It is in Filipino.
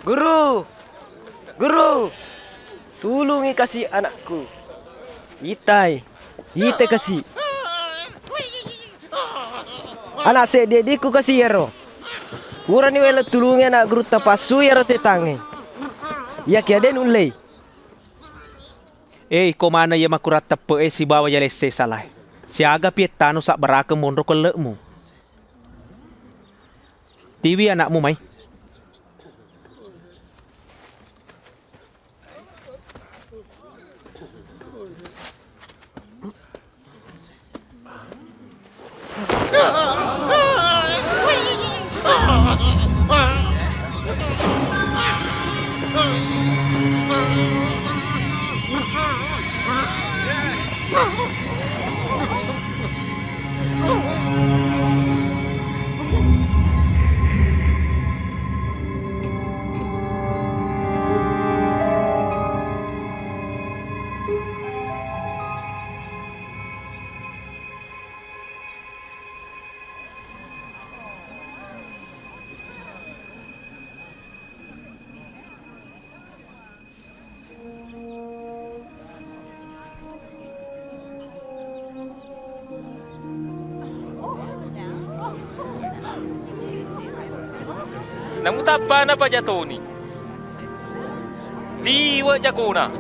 Guru, guru, tulungi kasih anakku. Itai kasih. Anak saya dediku kasih yaro. Kurang ni wala tulungi anak guru tapasu yaro tetangi. Ya kiaden ulay. Komana ya makurat tepe si bawa ya lesse salah. Siaga pietano sak baraka mondro ko lekmu. TV anakmu mai. Namutapa na pa dya, Tony. Liwa dya ko na.